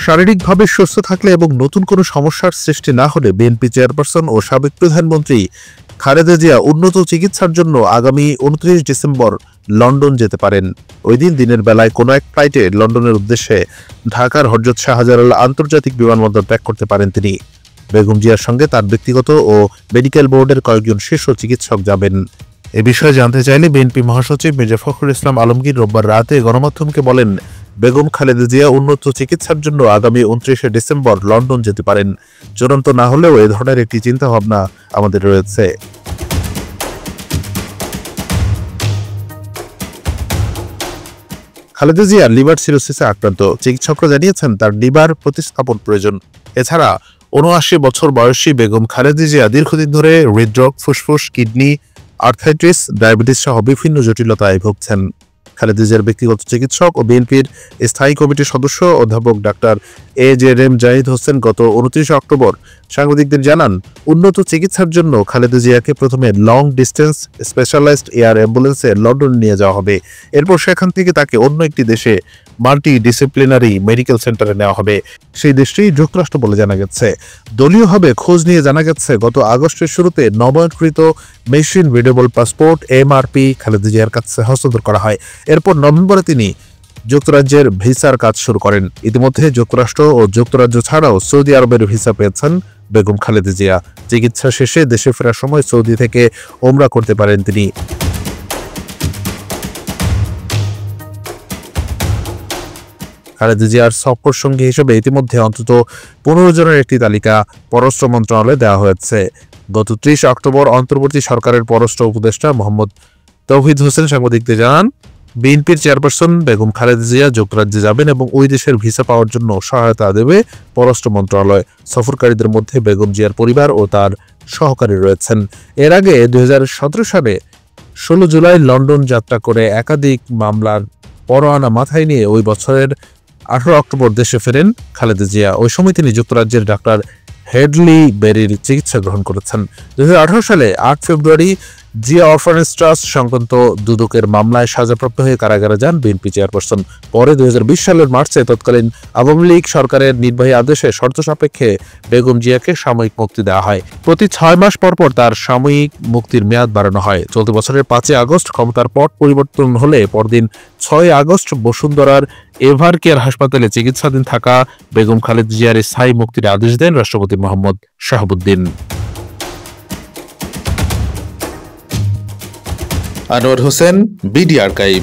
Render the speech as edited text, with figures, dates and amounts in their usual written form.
শারীরিকভাবে সুস্থ থাকলে এবং নতুন কোনো সমস্যার সৃষ্টি না হলে বিএনপি চেয়ারপারসন ও সাবেক প্রধানমন্ত্রী খালেদা জিয়া উন্নত চিকিৎসার জন্য আগামী 29 ডিসেম্বর লন্ডন যেতে পারেন। ওই দিন দিনের বেলায় কোনো এক ফ্লাইটে লন্ডনের উদ্দেশ্যে ঢাকার হযরত শাহজালাল আন্তর্জাতিক বিমানবন্দর ত্যাগ করতে পারেন তিনি। বেগম জিয়ার সঙ্গে তার ব্যক্তিগত ও মেডিকেল বোর্ডের কয়েকজন শীর্ষ চিকিৎসক যাবেন। এ বিষয়ে জানতে চাইলে বিএনপি মহাসচিব মির্জা ফখরুল ইসলাম আলমগীর রোববার রাতে গণমাধ্যমকে বলেন, বেগম খালেদা জিয়া উন্নত চিকিৎসার জন্য আগামী 29 ডিসেম্বর লন্ডন যেতে পারেন। চূড়ান্ত না হলেও এ ধরনের একটি চিন্তাভাবনা আমাদের রয়েছে। খালেদা জিয়া লিভার সিরোসিসে আক্রান্ত। চিকিৎসকরা জানিয়েছেন তার লিভার প্রতিস্থাপন প্রয়োজন। এছাড়া ৭৯ বছর বয়সী বেগম খালেদা জিয়া দীর্ঘদিন ধরে হৃদরোগ, ফুসফুস, কিডনি, আর্থ্রাইটিস, ডায়াবেটিস সহ বিভিন্ন জটিলতায় ভুগছেন। খালেদা জিয়ার ব্যক্তিগত চিকিৎসক ও বিএনপির স্থায়ী কমিটির সদস্য অধ্যাপক ডাক্তার এজেএম জাহিদ হোসেন গত 29 অক্টোবর সাংবাদিকদের জানান, উন্নত চিকিৎসার জন্য খালেদা জিয়াকে প্রথমে লং ডিস্টেন্স স্পেশালাইজড এয়ার অ্যাম্বুলেন্সে লন্ডনে নিয়ে যাওয়া হবে। এরপর সেখান থেকে তাকে অন্য একটি দেশে মাল্টি ডিসিপ্লিনারি মেডিকেল সেন্টারে নেওয়া হবে। সেই দেশটি যুক্তরাষ্ট্র বলে জানা গেছে। দলীয়ভাবে খোঁজ নিয়ে জানা গেছে, গত আগস্টের শুরুতে নবায়নকৃত machine readable passport MRP Khaleda জিয়ার কাছে হস্তান্তর করা হয়। এরপর নভেম্বরে তিনি যুক্তরাজ্যের ভিসার কাজ শুরু করেন। ইতিমধ্যে যুক্তরাষ্ট্র ও যুক্তরাজ্য ছাড়াও সৌদি আরবের ভিসা পেয়েছেন বেগম খালেদা জিয়া। চিকিৎসা শেষে দেশে ফেরার সময় সৌদি থেকে ওমরা করতে পারেন তিনি। খালেদা জিয়ার সফর সঙ্গী হিসেবে ইতিমধ্যে অন্তত 15 জনের একটি তালিকা পররাষ্ট্র মন্ত্রণালয়ে দেওয়া হয়েছে। গত 30 অক্টোবর অন্তর্বর্তী সরকারের পররাষ্ট্র উপদেষ্টা মোহাম্মদ তৌহিদ হোসেন সাংবাদিকদের জানান, বিএনপির চেয়ারপারসন বেগম খালেদা জিয়া যুক্তরাজ্যে যাবেন এবং ওই দেশের ভিসা পাওয়ার জন্য সহায়তা দেবে পররাষ্ট্র মন্ত্রণালয়। সফরকারীদের মধ্যে বেগম জিয়ার পরিবার ও তার সহকারী রয়েছেন। এর আগে 2017 সালে 16 জুলাই লন্ডন যাত্রা করে একাধিক মামলার পরোয়ানা মাথায় নিয়ে ওই বছরের 18 অক্টোবর দেশে ফেরেন খালেদা জিয়া। ওই সময় তিনি যুক্তরাজ্যের ডাক্তার হেডলি বেরির চিকিৎসা গ্রহণ করেছেন। 2018 সালে 8 ফেব্রুয়ারি জিয়া অরফানেজ ট্রাস্ট সংক্রান্ত দুদকের মামলায় সাজাপ্রাপ্ত হয়ে কারাগারে যান বিএনপি চেয়ারপারসন। পরে 2020 সালের মার্চে তৎকালীন আওয়ামী লীগ সরকারের নির্বাহী আদেশে শর্ত সাপেক্ষে বেগম জিয়াকে সাময়িক মুক্তি দেওয়া হয়। প্রতি 6 মাস পর পর তার সাময়িক মুক্তির মেয়াদ বাড়ানো হয়। চলতি বছরের 5 আগস্ট ক্ষমতার পট পরিবর্তন হলে পরদিন 6 আগস্ট বসুন্ধরার এভার কেয়ার হাসপাতালে চিকিৎসাধীন থাকা বেগম খালেদা জিয়ার স্থায়ী মুক্তির আদেশ দেন রাষ্ট্রপতি মোহাম্মদ শাহাবুদ্দিন। Anwar Hossain, BD archive.